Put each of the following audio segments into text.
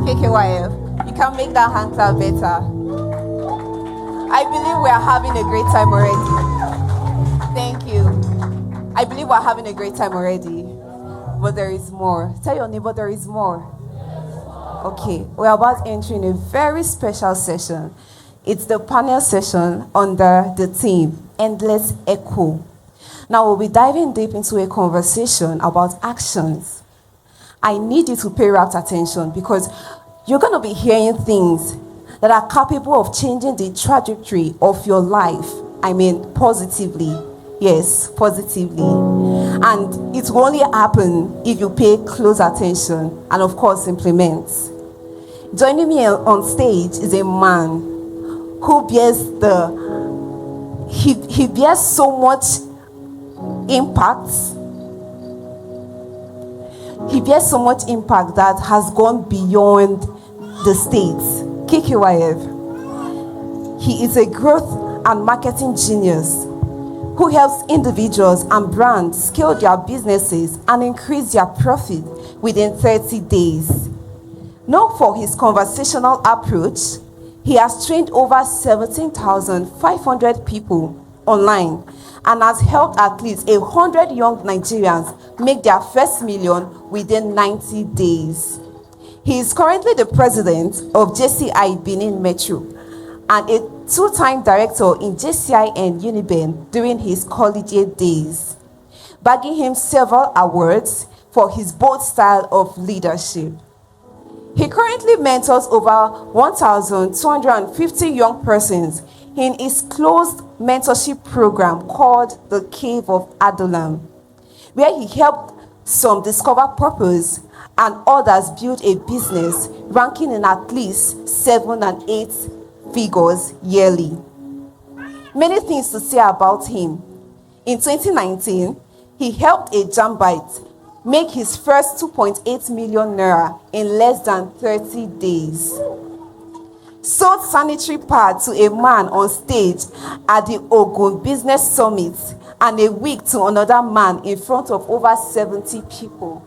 KKYF, you can make that hand clap better. I believe we are having a great time already. Thank you. I believe we're having a great time already. But there is more. Tell your neighbor there is more. Okay, we're about entering a very special session. It's the panel session under the theme, Endless Echo. Now we'll be diving deep into a conversation about actions. I need you to pay rapt attention because you're going to be hearing things that are capable of changing the trajectory of your life. I mean, positively. Yes, positively. And it will only happen if you pay close attention and, of course, implement. Joining me on stage is a man who bears he bears so much impact. He bears so much impact that has gone beyond the States. KKYF. He is a growth and marketing genius who helps individuals and brands scale their businesses and increase their profit within 30 days. Known for his conversational approach, he has trained over 17,500 people online and has helped at least 100 young Nigerians make their first million within 90 days. He is currently the president of JCI Benin Metro and a two-time director in JCI and Uniben during his collegiate days, bagging him several awards for his bold style of leadership. He currently mentors over 1,250 young persons in his closed mentorship program called the Cave of Adullam, where he helped some discover purpose and others build a business ranking in at least 7 and 8 figures yearly. Many things to say about him. In 2019, he helped a Jambite make his first 2.8 million naira in less than 30 days. Sold sanitary pad to a man on stage at the Ogun Business Summit and a wig to another man in front of over 70 people.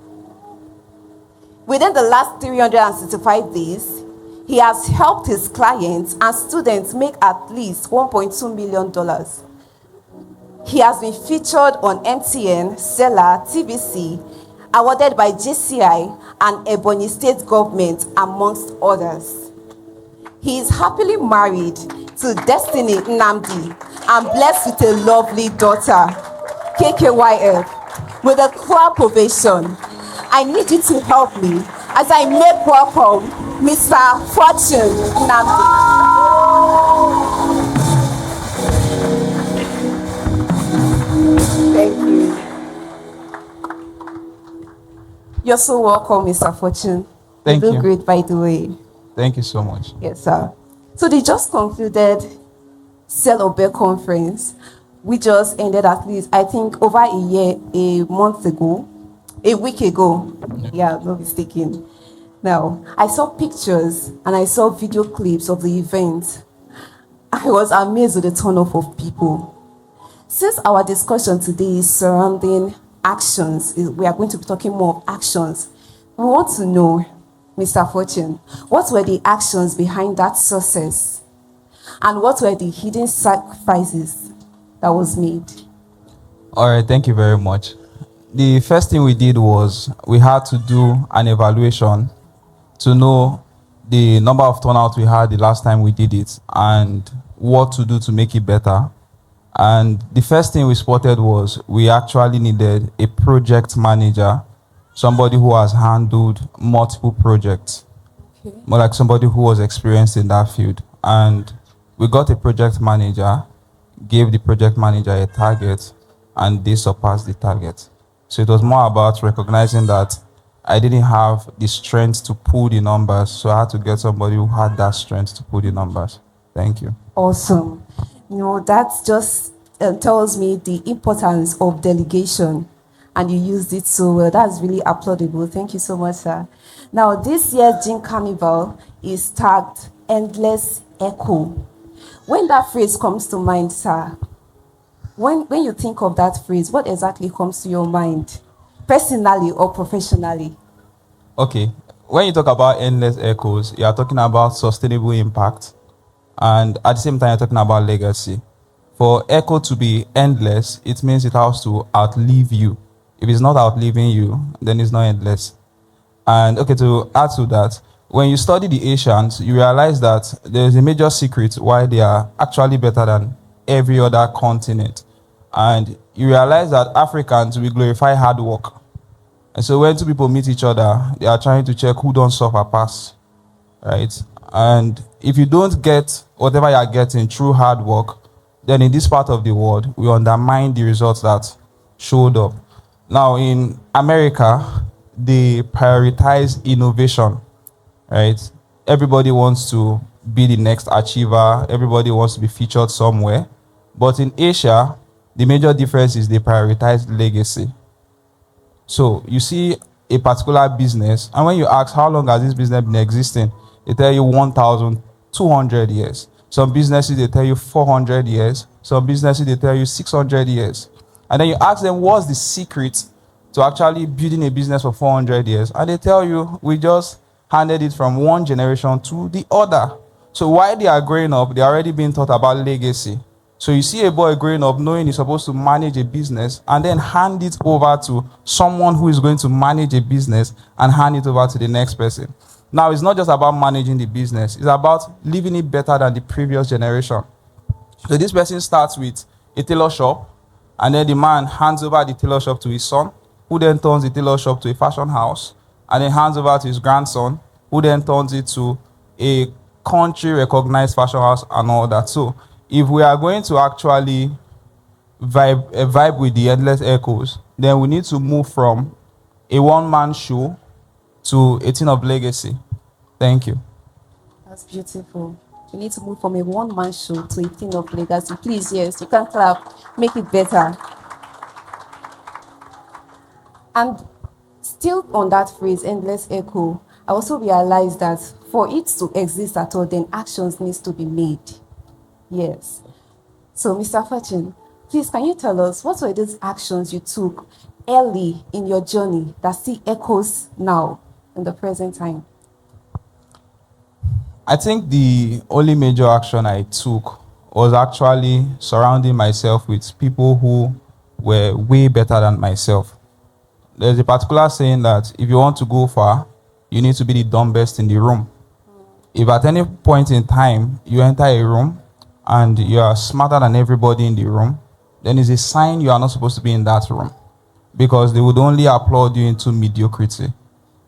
Within the last 365 days, he has helped his clients and students make at least $1.2 million. He has been featured on MTN, Seller, TVC, awarded by JCI and Ebonyi State Government, amongst others. He is happily married to Destiny Nnamdi and blessed with a lovely daughter, KKYF, with a clap ovation. I need you to help me as I make welcome Mr. Fortune Nnamdi. Thank you. You're so welcome, Mr. Fortune. Thank you. You look great, by the way. Thank you so much. Yes, sir. So they just concluded Sell or Bear conference, which just ended at least, I think, over a week ago. Yeah, no mistaken. Now, I saw pictures and I saw video clips of the event. I was amazed with the turnout of people. Since our discussion today is surrounding actions, we are going to be talking more of actions. We want to know, Mr. Fortune, what were the actions behind that success? And what were the hidden sacrifices that was made? All right, thank you very much. The first thing we did was we had to do an evaluation to know the number of turnout we had the last time we did it and what to do to make it better. And the first thing we spotted was we actually needed a project manager, somebody who has handled multiple projects, more like somebody who was experienced in that field. And we got a project manager, gave the project manager a target, and they surpassed the target. So it was more about recognizing that I didn't have the strength to pull the numbers, so I had to get somebody who had that strength to pull the numbers. Thank you. Awesome. You know, that just tells me the importance of delegation, and you used it so well. That's really applaudable. Thank you so much, sir. Now, this year's Gin Carnival is tagged Endless Echo. When that phrase comes to mind, sir, when you think of that phrase, what exactly comes to your mind, personally or professionally? Okay. when you talk about endless echoes, you are talking about sustainable impact, and at the same time, you're talking about legacy. For echo to be endless, it means it has to outlive you. If it's not outliving you, then it's not endless. And okay, to add to that, when you study the Asians, you realize that there's a major secret why they are actually better than every other continent. And you realize that Africans, we glorify hard work. And so when two people meet each other, they are trying to check who don't suffer pass, right? And if you don't get whatever you are getting through hard work, then in this part of the world, we undermine the results that showed up. Now, in America, they prioritize innovation, right? Everybody wants to be the next achiever, everybody wants to be featured somewhere. But in Asia, the major difference is they prioritize legacy. So you see a particular business, and when you ask how long has this business been existing, they tell you 1,200 years. Some businesses, they tell you 400 years. Some businesses, they tell you 600 years. And then you ask them, what's the secret to actually building a business for 400 years? And they tell you, we just handed it from one generation to the other. So while they are growing up, they're already being taught about legacy. So you see a boy growing up knowing he's supposed to manage a business and then hand it over to someone who is going to manage a business and hand it over to the next person. Now, it's not just about managing the business. It's about leaving it better than the previous generation. So this person starts with a tailor shop, and then the man hands over the tailor shop to his son, who then turns the tailor shop to a fashion house, and then hands over to his grandson, who then turns it to a country-recognized fashion house and all that. So if we are going to actually vibe with the endless echoes, then we need to move from a one-man show to a thing of legacy. Thank you. That's beautiful. We need to move from a one-man show to a thing of legacy. Please, yes, you can clap. Make it better. And still on that phrase, endless echo, I also realized that for it to exist at all, then actions needs to be made. Yes. So, Mr. Fortune, please, can you tell us what were those actions you took early in your journey that still echoes now in the present time? I think the only major action I took was actually surrounding myself with people who were way better than myself. There's a particular saying that if you want to go far, you need to be the dumbest in the room. If at any point in time you enter a room and you are smarter than everybody in the room, then it's a sign you are not supposed to be in that room, because they would only applaud you into mediocrity.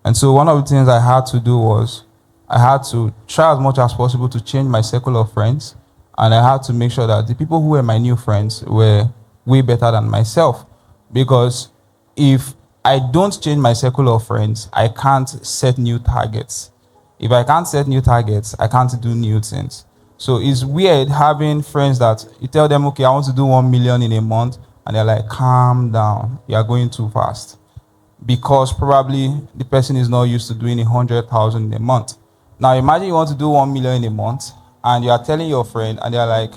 And so one of the things I had to do was I had to try as much as possible to change my circle of friends, and I had to make sure that the people who were my new friends were way better than myself. Because if I don't change my circle of friends, I can't set new targets. If I can't set new targets, I can't do new things. So it's weird having friends that you tell them, okay, I want to do 1 million in a month, and they're like, calm down, you are going too fast. Because probably the person is not used to doing 100,000 in a month. Now imagine you want to do 1 million in a month, and you are telling your friend, and they're like,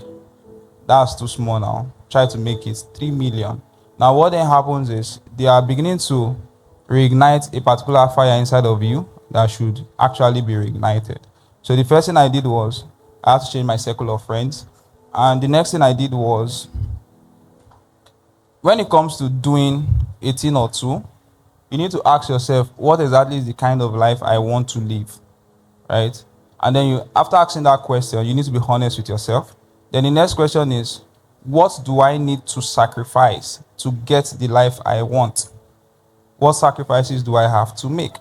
that's too small now, try to make it 3 million. Now what then happens is they are beginning to reignite a particular fire inside of you that should actually be reignited. So the first thing I did was I had to change my circle of friends. And the next thing I did was, when it comes to doing a thing or two, you need to ask yourself, what exactly is the kind of life I want to live, right? And then after asking that question, you need to be honest with yourself. Then the next question is, what do I need to sacrifice to get the life I want? What sacrifices do I have to make?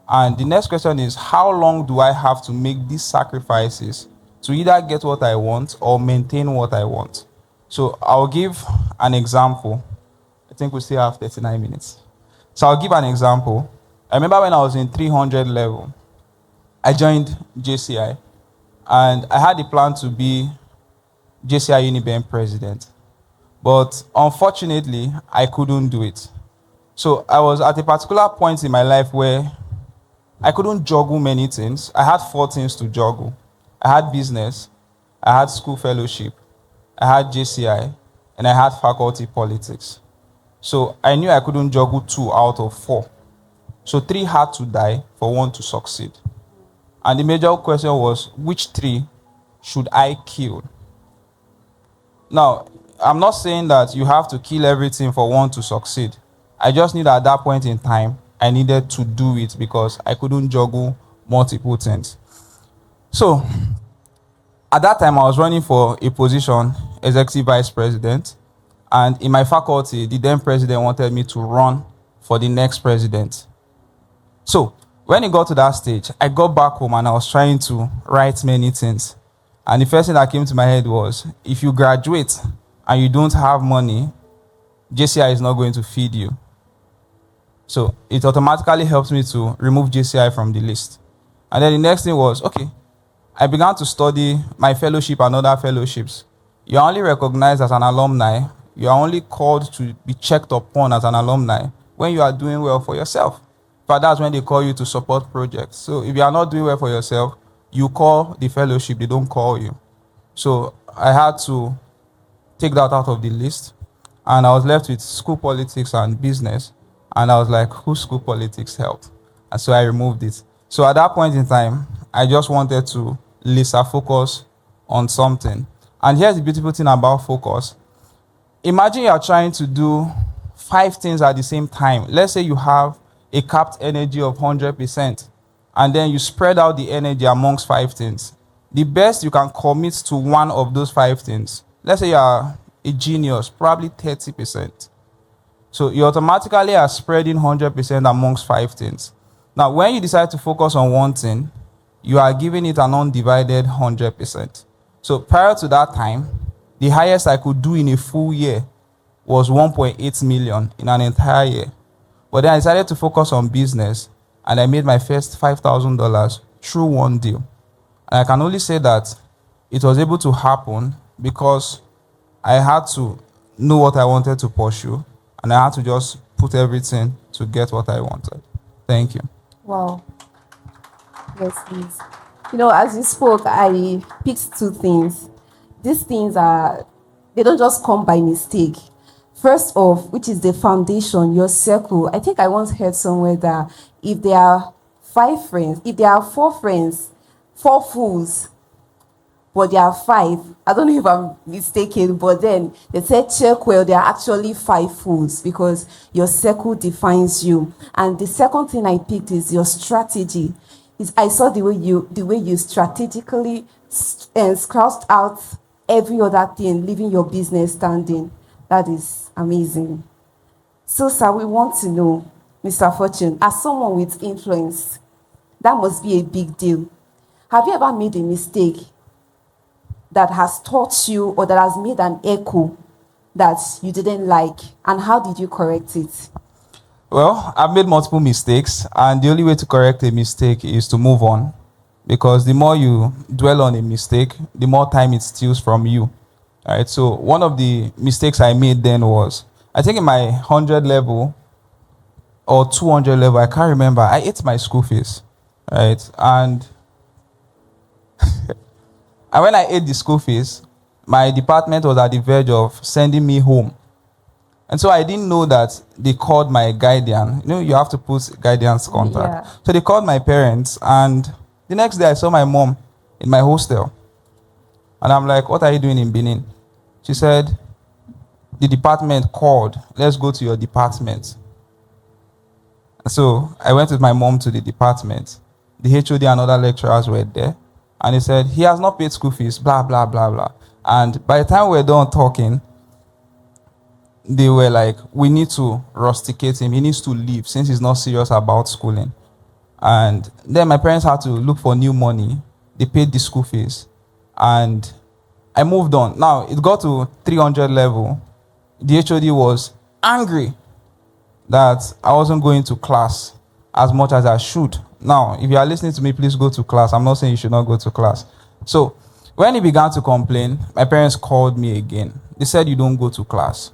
And the next question is, how long do I have to make these sacrifices to either get what I want or maintain what I want? So I'll give an example. I think we still have 39 minutes. So I'll give an example. I remember when I was in 300 level, I joined JCI, and I had the plan to be JCI Unibank president. But unfortunately, I couldn't do it. So I was at a particular point in my life where I couldn't juggle many things. I had 4 things to juggle. I had business, I had school fellowship, I had JCI, and I had faculty politics. So I knew I couldn't juggle 2 out of 4. So 3 had to die for 1 to succeed. And the major question was, which 3 should I kill? Now, I'm not saying that you have to kill everything for 1 to succeed. I just knew that at that point in time, I needed to do it because I couldn't juggle multiple things. So, at that time, I was running for a position, executive vice president. And in my faculty, the then president wanted me to run for the next president. So, when it got to that stage, I got back home and I was trying to write many things. And the first thing that came to my head was, if you graduate and you don't have money, JCI is not going to feed you. So it automatically helped me to remove JCI from the list. And then the next thing was, okay, I began to study my fellowship and other fellowships. You are only recognized as an alumni. You are only called to be checked upon as an alumni when you are doing well for yourself. But that's when they call you to support projects. So if you are not doing well for yourself, you call the fellowship, they don't call you. So I had to take that out of the list. And I was left with school politics and business. And I was like, whose school politics helped? And so I removed it. So at that point in time, I just wanted to laser focus on something. And here's the beautiful thing about focus. Imagine you are trying to do 5 things at the same time. Let's say you have a capped energy of 100%, and then you spread out the energy amongst 5 things. The best you can commit to one of those 5 things. Let's say you are a genius, probably 30%. So you automatically are spreading 100% amongst 5 things. Now, when you decide to focus on one thing, you are giving it an undivided 100%. So prior to that time, the highest I could do in a full year was 1.8 million in an entire year. But then I decided to focus on business, and I made my first $5,000 through one deal. And I can only say that it was able to happen because I had to know what I wanted to pursue, and I had to just put everything to get what I wanted. Thank you. Wow. Yes, please. As you spoke, I picked 2 things. These things they don't just come by mistake. First off, which is the foundation, your circle. I think I once heard somewhere that if there are 5 friends, if there are 4 friends, 4 fools, but there are 5, I don't know if I'm mistaken, but then they said check well, there are actually 5 fools because your circle defines you. And the second thing I picked is your strategy. I saw the way you strategically crossed out every other thing, leaving your business standing. That is amazing. So, sir, we want to know, Mr. Fortune, as someone with influence, that must be a big deal. Have you ever made a mistake that has taught you or that has made an echo that you didn't like? And how did you correct it? Well, I've made multiple mistakes, and the only way to correct a mistake is to move on. Because the more you dwell on a mistake, the more time it steals from you. All right, so one of the mistakes I made then was, I think in my 100 level or 200 level, I can't remember, I ate my school fees, right? And when I ate the school fees, my department was at the verge of sending me home. And so I didn't know that they called my guardian. You have to put guardian's contact. Yeah. So they called my parents, and the next day I saw my mom in my hostel. And I'm like, what are you doing in Benin? She said, the department called. Let's go to your department. So I went with my mom to the department. The HOD and other lecturers were there. And he said, he has not paid school fees, blah, blah, blah, blah. And by the time we were done talking, they were like, we need to rusticate him. He needs to leave since he's not serious about schooling. And then my parents had to look for new money. They paid the school fees. And I moved on. Now, it got to 300 level. The HOD was angry that I wasn't going to class as much as I should. Now, if you are listening to me, please go to class. I'm not saying you should not go to class. So, when he began to complain, my parents called me again. They said, you don't go to class.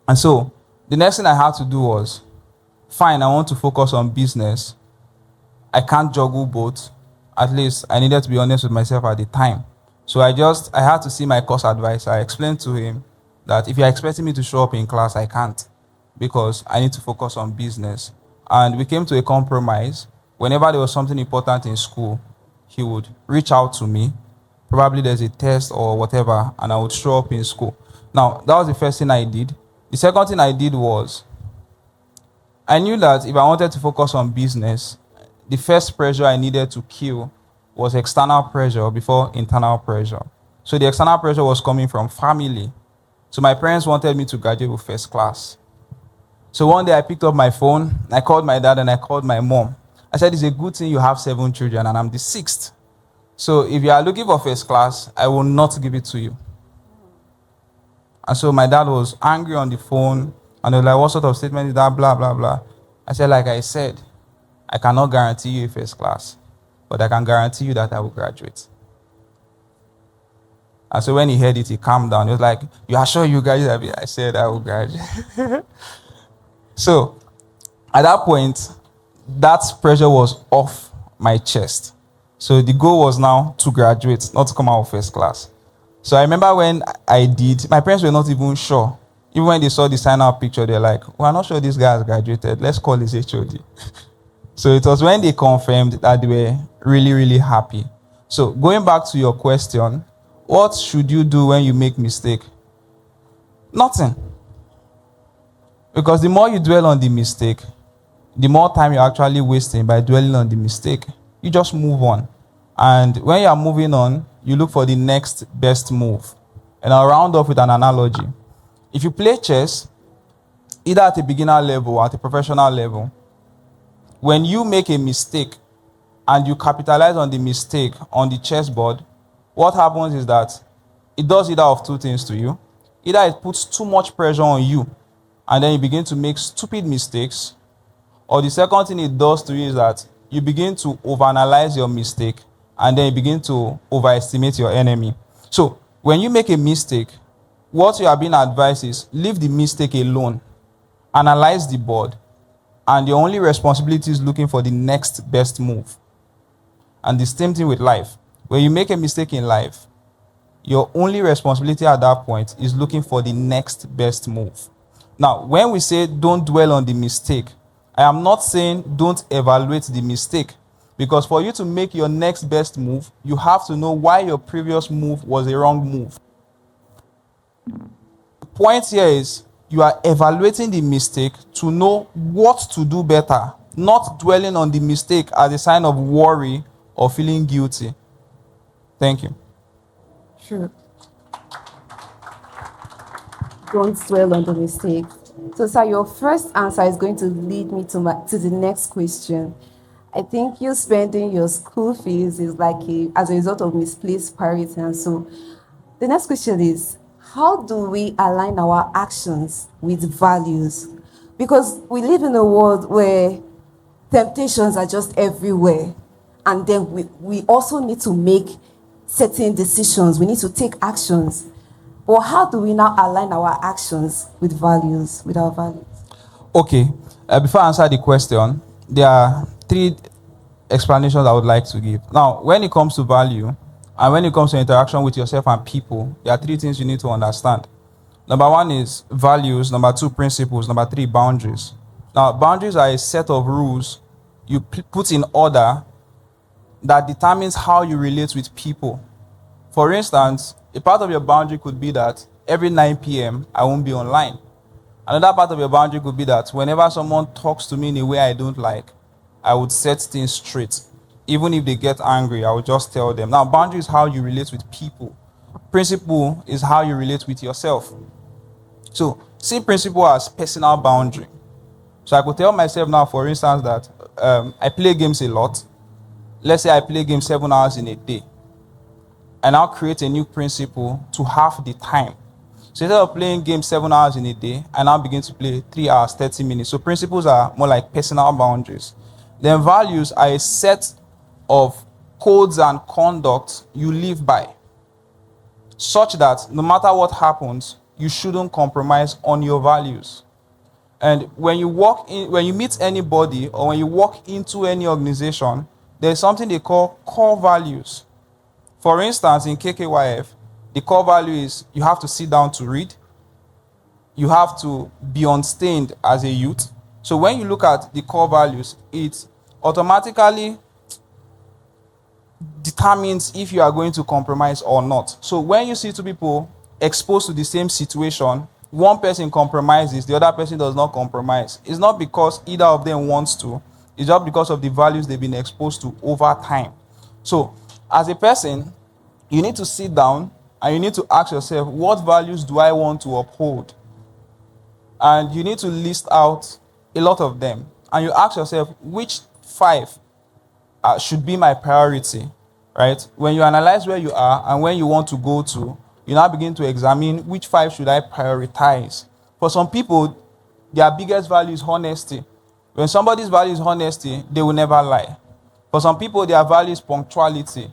And so, the next thing I had to do was, fine, I want to focus on business. I can't juggle both. At least, I needed to be honest with myself at the time. So I had to see my course advisor. I explained to him that if you're expecting me to show up in class, I can't, because I need to focus on business. And we came to a compromise. Whenever there was something important in school, he would reach out to me. Probably there's a test or whatever, and I would show up in school. Now, that was the first thing I did. The second thing I did was, I knew that if I wanted to focus on business, the first pressure I needed to kill was external pressure before internal pressure. So the external pressure was coming from family. So my parents wanted me to graduate with first class. So one day I picked up my phone, I called my dad and I called my mom. I said, it's a good thing you have 7 children and I'm the 6th. So if you are looking for first class, I will not give it to you. And so my dad was angry on the phone and they were like, what sort of statement is that? Blah, blah, blah. I said, like I said, I cannot guarantee you a first class, but I can guarantee you that I will graduate. And so when he heard it, he calmed down. He was like, you are sure you graduate? I said, I will graduate. So at that point, that pressure was off my chest. So the goal was now to graduate, not to come out of first class. So I remember when I did, my parents were not even sure. Even when they saw the sign-out picture, they're like, we're not sure this guy has graduated. Let's call his HOD. So it was when they confirmed that they were really, really happy. So going back to your question, what should you do when you make mistake? Nothing. Because the more you dwell on the mistake, the more time you're actually wasting by dwelling on the mistake. You just move on. And when you are moving on, you look for the next best move. And I'll round off with an analogy. If you play chess, either at a beginner level or at a professional level, when you make a mistake and you capitalize on the mistake on the chessboard, what happens is that it does either of two things to you. Either it puts too much pressure on you and then you begin to make stupid mistakes, or the second thing it does to you is that you begin to overanalyze your mistake and then you begin to overestimate your enemy. So when you make a mistake, what you are being advised is leave the mistake alone, analyze the board, and your only responsibility is looking for the next best move. And the same thing with life. When you make a mistake in life, your only responsibility at that point is looking for the next best move. Now, when we say don't dwell on the mistake, I am not saying don't evaluate the mistake. Because for you to make your next best move, you have to know why your previous move was a wrong move. The point here is you are evaluating the mistake to know what to do better, not dwelling on the mistake as a sign of worry or feeling guilty. Thank you. Sure. Don't dwell on the mistake. So, sir, your first answer is going to lead me to the next question. I think you spending your school fees is like as a result of misplaced priority. And so the next question is, how do we align our actions with values? Because we live in a world where temptations are just everywhere. And then we also need to make certain decisions. We need to take actions. But how do we now align our actions with values, with our values? Okay. Before I answer the question, there are 3 explanations I would like to give. Now, when it comes to value, and when it comes to interaction with yourself and people, there are 3 things you need to understand. Number 1 is values. Number 2, principles. Number 3, boundaries. Now, boundaries are a set of rules you put in order that determines how you relate with people. For instance, a part of your boundary could be that every 9 p.m. I won't be online. Another part of your boundary could be that whenever someone talks to me in a way I don't like, I would set things straight. Even if they get angry, I would just tell them. Now, boundary is how you relate with people. Principle is how you relate with yourself. So, see principle as personal boundary. So I could tell myself now, for instance, that I play games a lot. Let's say I play games 7 hours in a day. And I'll create a new principle to half the time. So instead of playing games 7 hours in a day, I now begin to play 3 hours, 30 minutes. So principles are more like personal boundaries. Then values are a set of codes and conduct you live by, such that no matter what happens, you shouldn't compromise on your values. And when you meet anybody or when you walk into any organization, there's something they call core values. For instance, in KKYF, the core value is you have to sit down to read, you have to be unstained as a youth, So when you look at the core values, it automatically determines if you are going to compromise or not. So when you see two people exposed to the same situation, one person compromises, the other person does not compromise. It's not because either of them wants to, it's just because of the values they've been exposed to over time. So as a person, you need to sit down and you need to ask yourself, what values do I want to uphold? And you need to list out a lot of them. And you ask yourself, which 5 should be my priority, right? When you analyze where you are and when you want to go to, you now begin to examine which 5 should I prioritize. For some people, their biggest value is honesty. When somebody's value is honesty, they will never lie. For some people, their value is punctuality,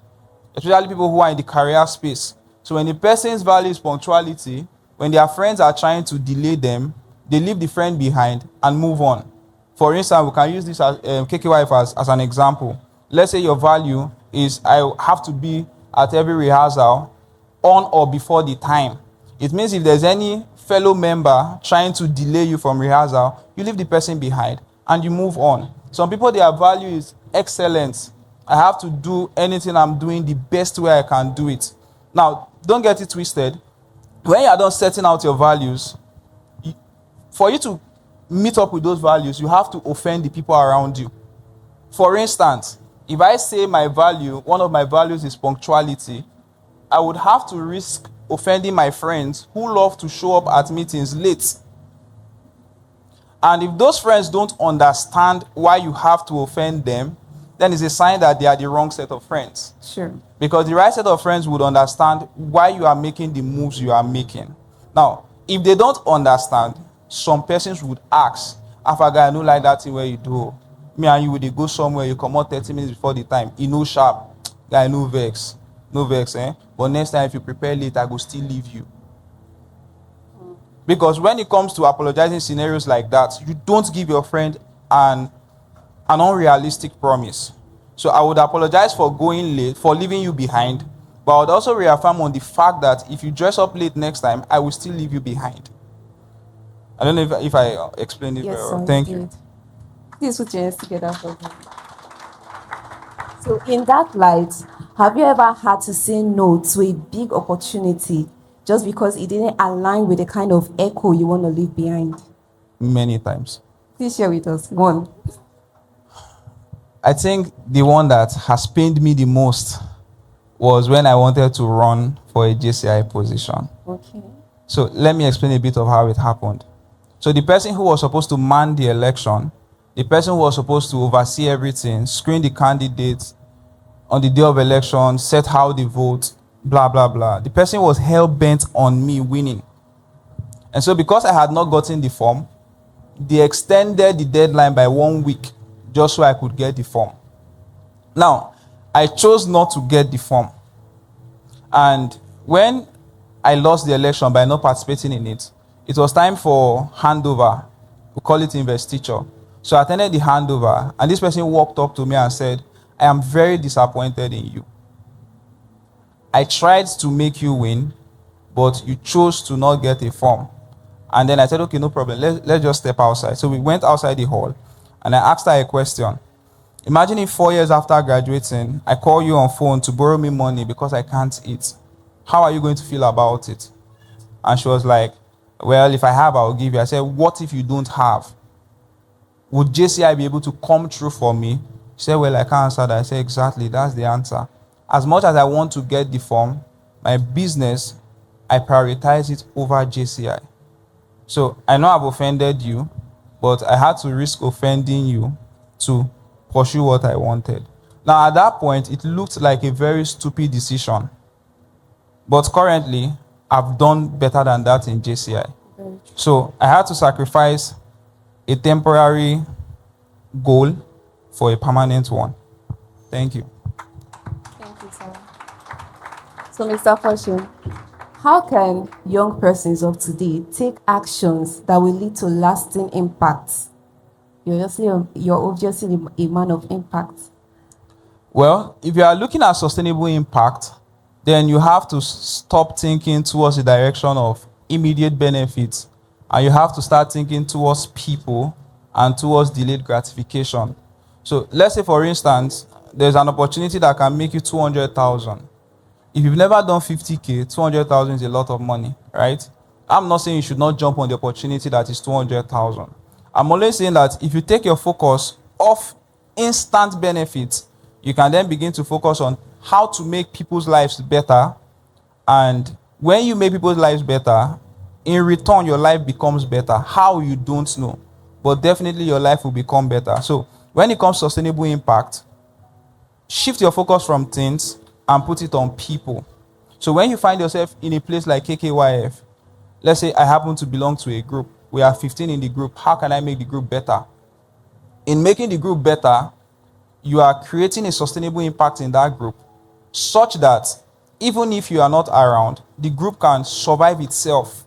especially people who are in the career space. So when the person's value is punctuality, when their friends are trying to delay them, they leave the friend behind and move on. For instance, we can use this as KKYF as an example. Let's say your value is I have to be at every rehearsal on or before the time. It means if there's any fellow member trying to delay you from rehearsal, you leave the person behind and you move on. Some people, their value is excellence. I have to do anything I'm doing the best way I can do it. Now, don't get it twisted. When you are done setting out your values, for you to meet up with those values, you have to offend the people around you. For instance, if I say one of my values is punctuality, I would have to risk offending my friends who love to show up at meetings late. And if those friends don't understand why you have to offend them, then it's a sign that they are the wrong set of friends. Sure. Because the right set of friends would understand why you are making the moves you are making. Now, if they don't understand, some persons would ask, Afaga, I know like that thing where you do. Me and you would go somewhere, you come out 30 minutes before the time. You know sharp. Guy, no vex. No vex, eh? But next time if you prepare late, I will still leave you. Because when it comes to apologizing scenarios like that, you don't give your friend an unrealistic promise. So I would apologize for going late, for leaving you behind, but I would also reaffirm on the fact that if you dress up late next time, I will still leave you behind. I don't know if I explained it very well. Thank you. Please put your hands together for me. So in that light, have you ever had to say no to a big opportunity just because it didn't align with the kind of echo you want to leave behind? Many times. Please share with us. One. I think the one that has pained me the most was when I wanted to run for a JCI position. Okay. So let me explain a bit of how it happened. So the person who was supposed to man the election, the person who was supposed to oversee everything, screen the candidates on the day of election, set how they vote, blah, blah, blah. The person was hell-bent on me winning. And so because I had not gotten the form, they extended the deadline by 1 week just so I could get the form. Now, I chose not to get the form. And when I lost the election by not participating in it, it was time for handover. We call it investiture. So I attended the handover, and this person walked up to me and said, I am very disappointed in you. I tried to make you win, but you chose to not get a form. And then I said, okay, no problem. Let's just step outside. So we went outside the hall, and I asked her a question. Imagine if 4 years after graduating, I call you on phone to borrow me money because I can't eat. How are you going to feel about it? And she was like, well, if I have, I'll give you. I said, what if you don't have? Would JCI be able to come through for me? She said, well, I can't answer that. I said, exactly, that's the answer. As much as I want to get the form, my business, I prioritize it over JCI. So I know I've offended you, but I had to risk offending you to pursue what I wanted. Now, at that point, it looked like a very stupid decision. But currently, I've done better than that in JCI. So I had to sacrifice a temporary goal for a permanent one. Thank you. Thank you, sir. So, Mr. Fortune, how can young persons of today take actions that will lead to lasting impacts? You're obviously a man of impact. Well, if you are looking at sustainable impact, then you have to stop thinking towards the direction of immediate benefits, and you have to start thinking towards people and towards delayed gratification. So let's say, for instance, there's an opportunity that can make you 200,000. If you've never done 50K, 200,000 is a lot of money, right? I'm not saying you should not jump on the opportunity that is 200,000. I'm only saying that if you take your focus off instant benefits, you can then begin to focus on how to make people's lives better. And when you make people's lives better, in return, your life becomes better. How, you don't know, but definitely your life will become better. So when it comes to sustainable impact, shift your focus from things and put it on people. So when you find yourself in a place like KKYF, let's say I happen to belong to a group. We are 15 in the group. How can I make the group better? In making the group better, you are creating a sustainable impact in that group, such that even if you are not around, the group can survive itself.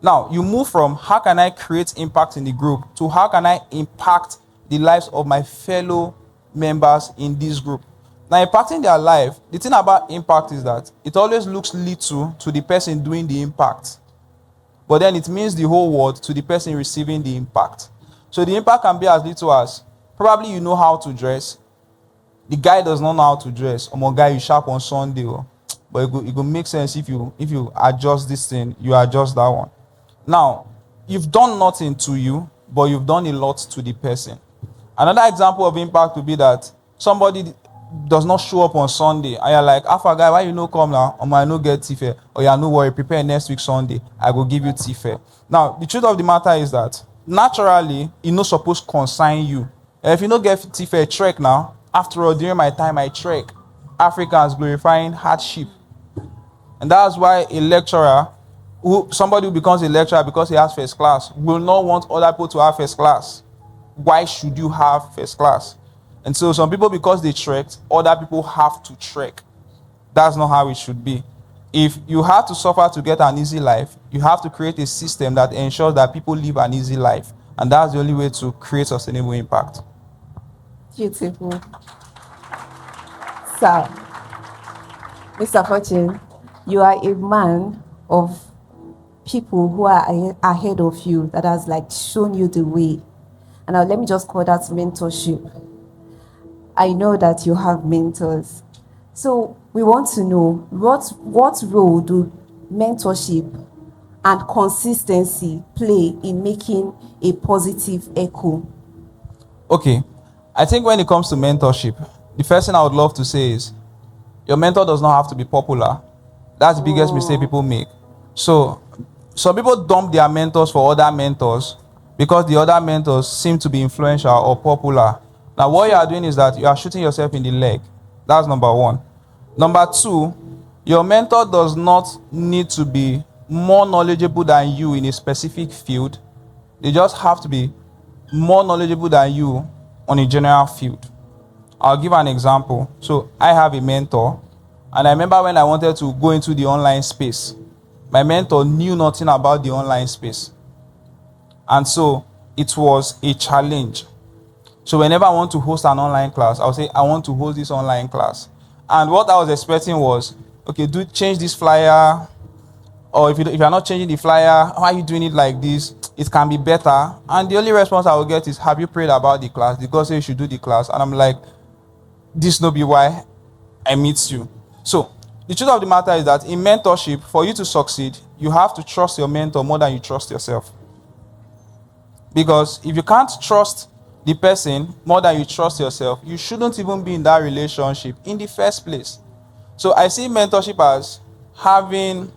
Now, you move from how can I create impact in the group to how can I impact the lives of my fellow members in this group. Now, impacting their life, the thing about impact is that it always looks little to the person doing the impact, but then it means the whole world to the person receiving the impact. So the impact can be as little as, probably you know how to dress. The guy does not know how to dress. Oh my guy, you sharp on Sunday. But it will make sense if you adjust this thing, you adjust that one. Now, you've done nothing to you, but you've done a lot to the person. Another example of impact would be that somebody does not show up on Sunday, and you're like, Alpha guy, why you no come now? I no get tea. Or yeah, no worry, prepare next week Sunday. I will give you tea. Now, the truth of the matter is that naturally, it not supposed to consign you. If you don't get tea, trek now. After all, during my time, I trek. Africans glorifying hardship. And that's why a lecturer, somebody who becomes a lecturer because he has first class, will not want other people to have first class. Why should you have first class? And so some people, because they trekked, other people have to trek. That's not how it should be. If you have to suffer to get an easy life, you have to create a system that ensures that people live an easy life. And that's the only way to create sustainable impact. Beautiful. So, Mr. Fortune, you are a man of people who are ahead of you that has shown you the way. And now let me just call that mentorship. I know that you have mentors. So we want to know what role do mentorship and consistency play in making a positive echo? Okay, I think when it comes to mentorship, the first thing I would love to say is your mentor does not have to be popular. That's the biggest mistake people make. So some people dump their mentors for other mentors because the other mentors seem to be influential or popular. Now, what you are doing is that you are shooting yourself in the leg. That's number one. Number two, your mentor does not need to be more knowledgeable than you in a specific field. They just have to be more knowledgeable than you on a general field. I'll give an example. So I have a mentor, and I remember when I wanted to go into the online space, my mentor knew nothing about the online space. And so it was a challenge. So whenever I want to host an online class, I'll say, I want to host this online class. And what I was expecting was, okay, change this flyer. Or if you're not changing the flyer, why are you doing it like this? It can be better. And the only response I will get is, have you prayed about the class? The God said you should do the class. And I'm like, this no be why I meet you. So the truth of the matter is that in mentorship, for you to succeed, you have to trust your mentor more than you trust yourself. Because if you can't trust the person more than you trust yourself, you shouldn't even be in that relationship in the first place. So I see mentorship as having,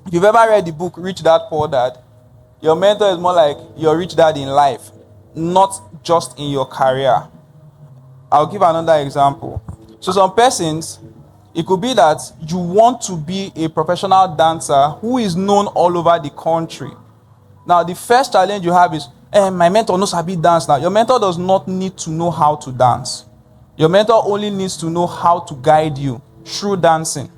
if you've ever read the book Rich Dad Poor Dad, your mentor is more like your rich dad in life, not just in your career. I'll give another example. So some persons, it could be that you want to be a professional dancer who is known all over the country. Now, the first challenge you have is, my mentor knows how to dance now. Your mentor does not need to know how to dance. Your mentor only needs to know how to guide you through dancing.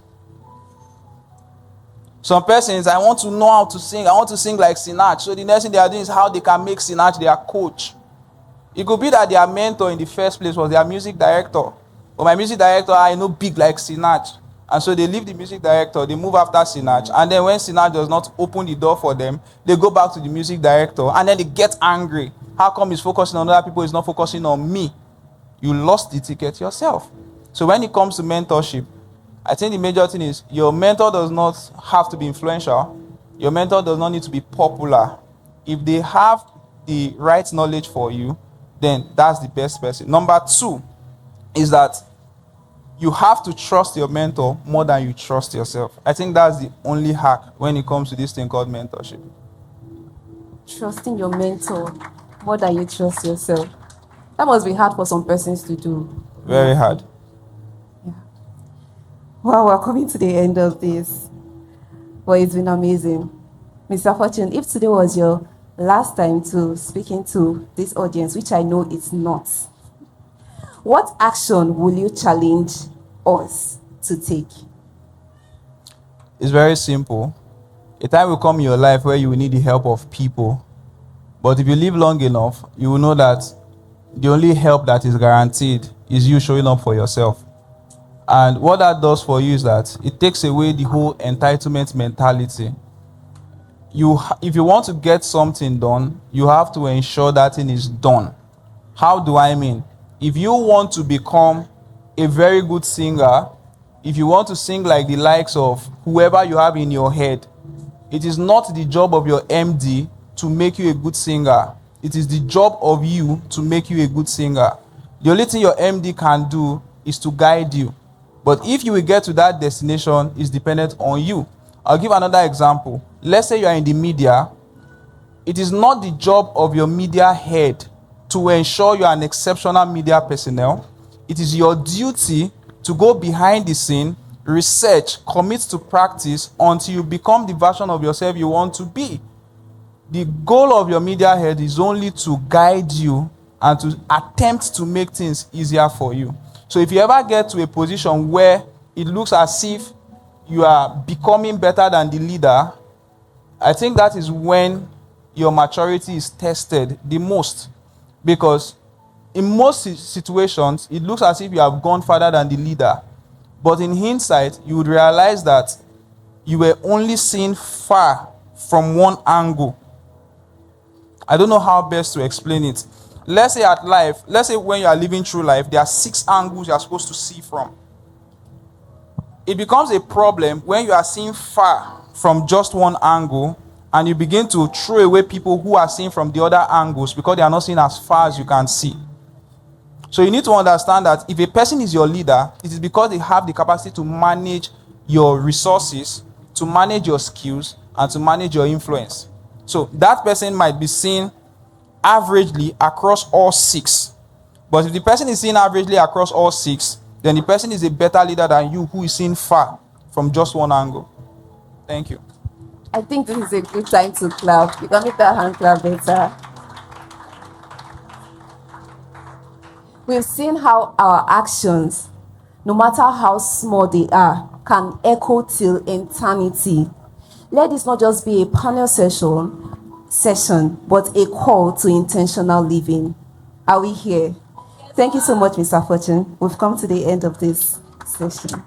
Some persons, I want to know how to sing. I want to sing like Sinach. So the next thing they are doing is how they can make Sinach their coach. It could be that their mentor in the first place was their music director. But my music director, I know big like Sinach. And so they leave the music director, they move after Sinach, and then when Sinach does not open the door for them, they go back to the music director, and then they get angry. How come he's focusing on other people, he's not focusing on me? You lost the ticket yourself. So when it comes to mentorship, I think the major thing is your mentor does not have to be influential. Your mentor does not need to be popular. If they have the right knowledge for you, then that's the best person. Number 2 is that you have to trust your mentor more than you trust yourself. I think that's the only hack when it comes to this thing called mentorship. Trusting your mentor more than you trust yourself. That must be hard for some persons to do. Very hard. Yeah. Well, we're coming to the end of this. Well, it's been amazing. Mr. Fortune, if today was your last time to speaking to this audience, which I know it's not, what action will you challenge us to take? It's very simple. A time will come in your life where you will need the help of people. But if you live long enough, you will know that the only help that is guaranteed is you showing up for yourself. And what that does for you is that it takes away the whole entitlement mentality. If you want to get something done, you have to ensure that thing is done. How do I mean? If you want to become a very good singer, if you want to sing like the likes of whoever you have in your head, it is not the job of your MD to make you a good singer. It is the job of you to make you a good singer. The only thing your MD can do is to guide you. But if you will get to that destination, it's dependent on you. I'll give another example. Let's say you are in the media. It is not the job of your media head to ensure you are an exceptional media personnel. It is your duty to go behind the scene, research, commit to practice until you become the version of yourself you want to be. The goal of your media head is only to guide you and to attempt to make things easier for you. So if you ever get to a position where it looks as if you are becoming better than the leader, I think that is when your maturity is tested the most. Because in most situations, it looks as if you have gone further than the leader. But in hindsight, you would realize that you were only seen far from one angle. I don't know how best to explain it. Let's say when you are living through life, there are 6 angles you are supposed to see from. It becomes a problem when you are seeing far from just one angle and you begin to throw away people who are seeing from the other angles because they are not seeing as far as you can see. So you need to understand that if a person is your leader, it is because they have the capacity to manage your resources, to manage your skills, and to manage your influence. So that person might be seen averagely across all 6. But if the person is seen averagely across all 6, then the person is a better leader than you who is seen far from just one angle. Thank you. I think this is a good time to clap. You can make that hand clap better. We've seen how our actions, no matter how small they are, can echo till eternity. Let this not just be a panel session, but a call to intentional living. Are we here? Thank you so much, Mr. Fortune. We've come to the end of this session.